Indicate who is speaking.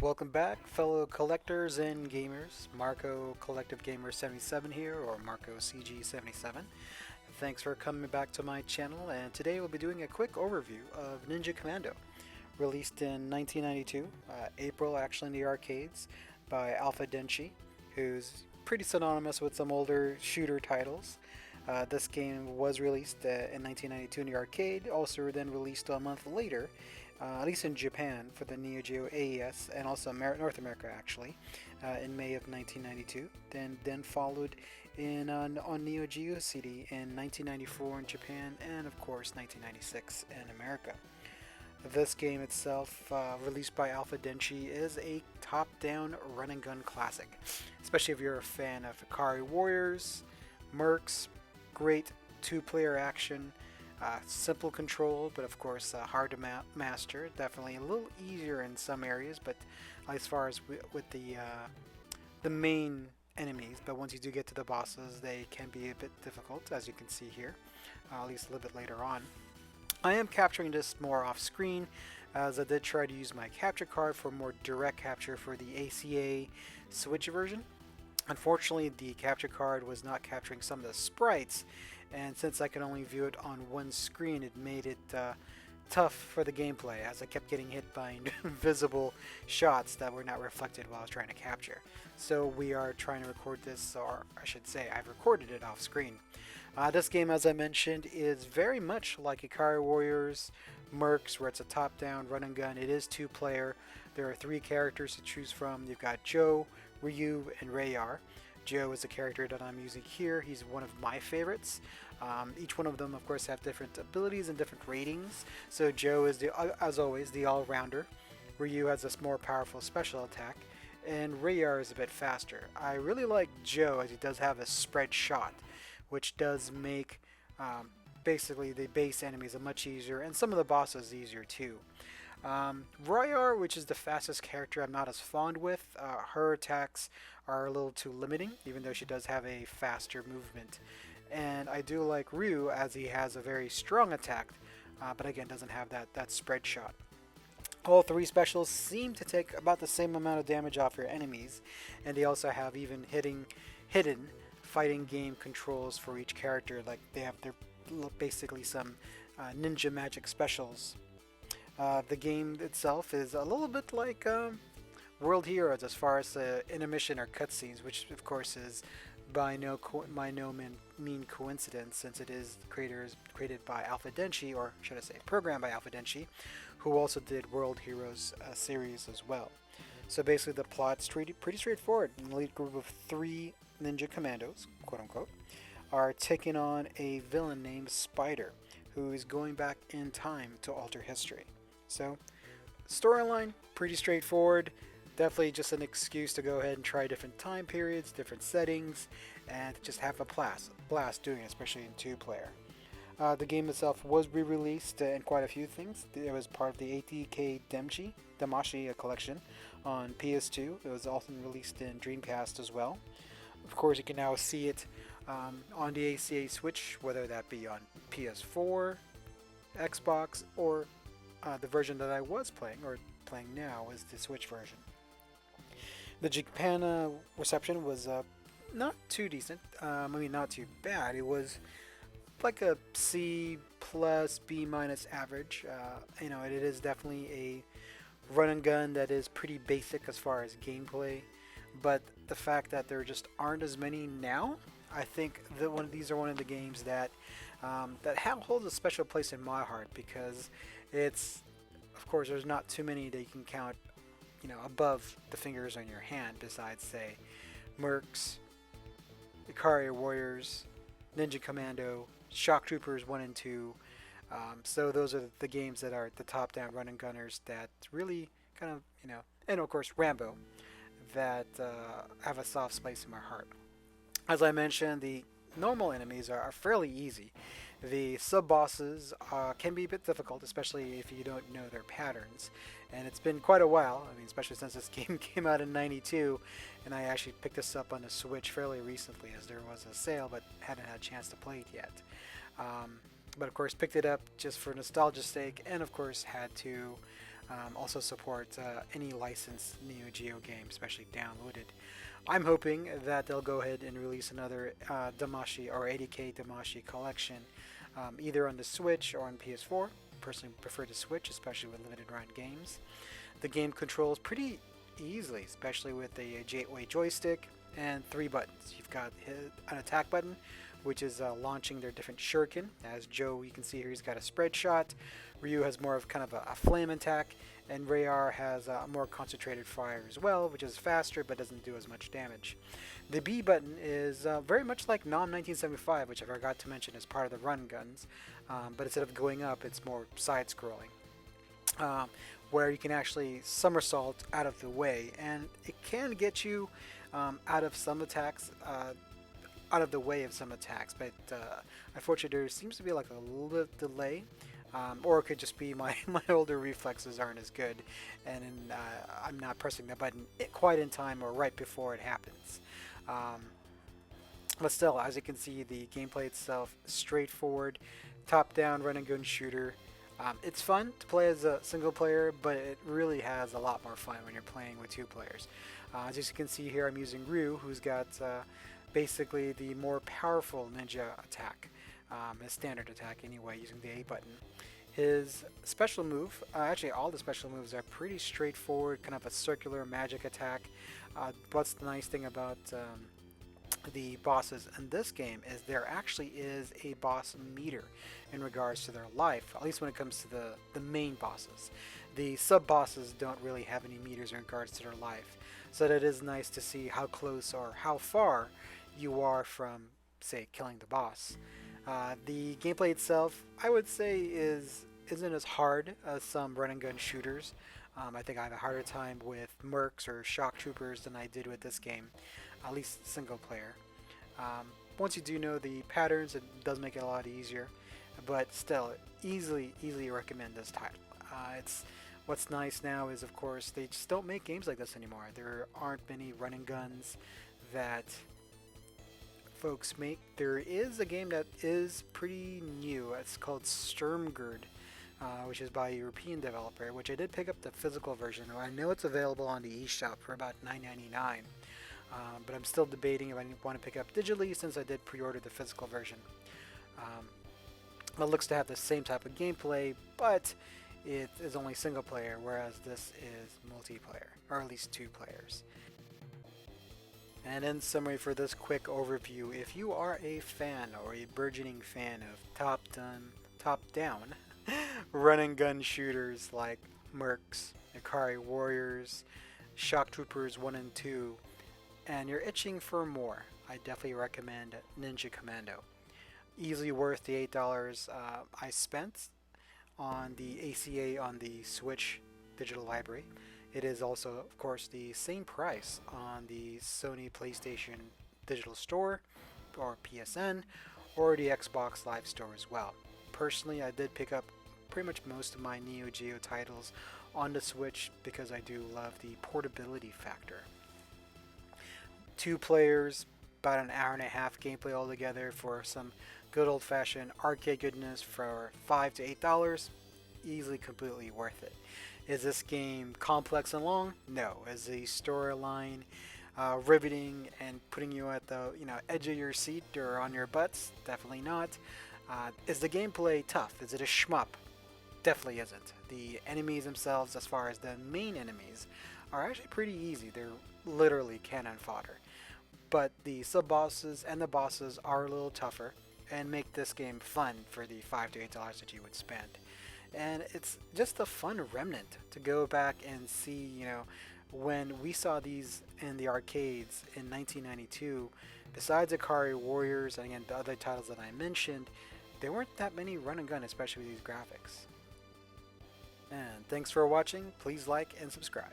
Speaker 1: Welcome back, fellow collectors and gamers. Marco Collective Gamer 77 here, or Marco CG 77. Thanks for coming back to my channel, and today we'll be doing a quick overview of Ninja Commando, released in 1992, April actually in the arcades, by Alpha Denshi, who's pretty synonymous with some older shooter titles. This game was released in 1992 in the arcade, also then released a month later, at least in Japan, for the Neo Geo AES, and also North America actually, in May of 1992. Then followed on Neo Geo CD in 1994 in Japan, and of course 1996 in America. This game itself, released by Alpha Denshi, is a top-down run-and-gun classic, especially if you're a fan of Ikari Warriors, Mercs. Great two-player action, simple control, but of course hard to master. Definitely a little easier in some areas, but as far as with the main enemies. But once you do get to the bosses, they can be a bit difficult, as you can see here, at least a little bit later on. I am capturing this more off screen, as I did try to use my capture card for more direct capture for the ACA Switch version. Unfortunately, the capture card was not capturing some of the sprites, and since I could only view it on one screen, it made it tough for the gameplay, as I kept getting hit by invisible shots that were not reflected while I was trying to capture. So we are trying to record this, or I should say I've recorded it off screen. This game, as I mentioned, is very much like Ikari Warriors, Mercs, where it's a top-down run-and-gun. It is two-player. There are three characters to choose from. You've got Joe, Ryu, and Rayar. Joe is the character that I'm using here. He's one of my favorites. Each one of them, of course, have different abilities and different ratings. So Joe is, as always, the all-rounder. Ryu has a more powerful special attack, and Rayar is a bit faster. I really like Joe, as he does have a spread shot, which does make basically the base enemies a much easier, and some of the bosses easier too. Rayar, which is the fastest character, I'm not as fond with. Her attacks are a little too limiting, even though she does have a faster movement. And I do like Ryu, as he has a very strong attack, but again doesn't have that spread shot. All three specials seem to take about the same amount of damage off your enemies, and they also have even hidden fighting game controls for each character. Like they have their basically some ninja magic specials. The game itself is a little bit like World Heroes as far as the intermission or cutscenes, which of course is by no mean coincidence, since it is created by Alpha Denshi, or should I say programmed by Alpha Denshi, who also did World Heroes series as well. So basically the plot's pretty straightforward. The lead group of three ninja commandos, quote unquote, are taking on a villain named Spider, who is going back in time to alter history. So, storyline, pretty straightforward. Definitely just an excuse to go ahead and try different time periods, different settings, and just have a blast doing it, especially in two-player. The game itself was re-released in quite a few things. It was part of the ATK Damashi collection on PS2. It was also released in Dreamcast as well. Of course, you can now see it on the ACA Switch, whether that be on PS4, Xbox, or the version that I was playing, or playing now, is the Switch version. The Japan reception was not too decent. Not too bad. It was like a C plus, B minus average. It is definitely a run and gun that is pretty basic as far as gameplay. But the fact that there just aren't as many now, I think that these are one of the games that holds a special place in my heart, because it's, of course, there's not too many that you can count, above the fingers on your hand, besides, say, Mercs, Ikari Warriors, Ninja Commando, Shock Troopers 1 and 2. So those are the games that are the top-down run and gunners that really kind of, and of course Rambo, that have a soft place in my heart. As I mentioned, the normal enemies are fairly easy. The sub-bosses can be a bit difficult, especially if you don't know their patterns. And it's been quite a while, especially since this game came out in '92, and I actually picked this up on the Switch fairly recently, as there was a sale, but hadn't had a chance to play it yet. But of course, picked it up just for nostalgia's sake, and of course had to Also supports any licensed Neo Geo game, especially downloaded. I'm hoping that they'll go ahead and release another Damashi or 80K Damashi collection, either on the Switch or on PS4. Personally prefer the Switch, especially with limited run games. The game controls pretty easily, especially with a gateway joystick and 3 buttons. You've got an attack button, which is launching their different shuriken. As Joe, you can see here, he's got a spread shot. Ryu has more of kind of a flame attack, and Rayar has a more concentrated fire as well, which is faster but doesn't do as much damage. The B button is very much like NOM 1975, which I forgot to mention as part of the run guns, but instead of going up, it's more side-scrolling, where you can actually somersault out of the way, and it can get you out of some attacks, out of the way of some attacks, but unfortunately there seems to be like a little delay, or it could just be my older reflexes aren't as good, and I'm not pressing the button quite in time or right before it happens. But still, as you can see, the gameplay itself, straightforward, top-down run-and-gun shooter. It's fun to play as a single player, but it really has a lot more fun when you're playing with 2 players. As you can see here, I'm using Ryu, who's got basically the more powerful ninja attack, his standard attack anyway, using the A button. His special move, actually all the special moves are pretty straightforward, kind of a circular magic attack. What's the nice thing about the bosses in this game is there actually is a boss meter in regards to their life, at least when it comes to the main bosses. The sub-bosses don't really have any meters in regards to their life, so that is nice to see how close or how far you are from, say, killing the boss. The gameplay itself, I would say, isn't as hard as some run-and-gun shooters. I think I have a harder time with mercs or shock troopers than I did with this game, at least single player. Once you do know the patterns, it does make it a lot easier, but still, easily recommend this title. What's nice now is, of course, they just don't make games like this anymore. There aren't many run-and-guns that folks make. There is a game that is pretty new. It's called Sturmgard, which is by a European developer, which I did pick up the physical version. I know it's available on the eShop for about $9.99, but I'm still debating if I want to pick up digitally since I did pre-order the physical version. It looks to have the same type of gameplay, but it is only single player, whereas this is multiplayer, or at least 2 players. And in summary for this quick overview, if you are a fan or a burgeoning fan of top-down run-and-gun shooters like Mercs, Ikari Warriors, Shock Troopers 1 and 2, and you're itching for more, I definitely recommend Ninja Commando. Easily worth the $8 I spent on the ACA on the Switch digital library. It is also, of course, the same price on the Sony PlayStation Digital Store, or PSN, or the Xbox Live Store as well. Personally, I did pick up pretty much most of my Neo Geo titles on the Switch because I do love the portability factor. 2 players, about an hour and a half gameplay altogether for some good old-fashioned arcade goodness for $5 to $8. Easily completely worth it. Is this game complex and long? No. Is the storyline riveting and putting you at the edge of your seat or on your butts? Definitely not. Is the gameplay tough? Is it a shmup? Definitely isn't. The enemies themselves, as far as the main enemies, are actually pretty easy. They're literally cannon fodder. But the sub-bosses and the bosses are a little tougher and make this game fun for the $5 to $8 that you would spend. And it's just a fun remnant to go back and see, when we saw these in the arcades in 1992, besides Ikari Warriors and again the other titles that I mentioned, there weren't that many run and gun, especially with these graphics. And thanks for watching. Please like and subscribe.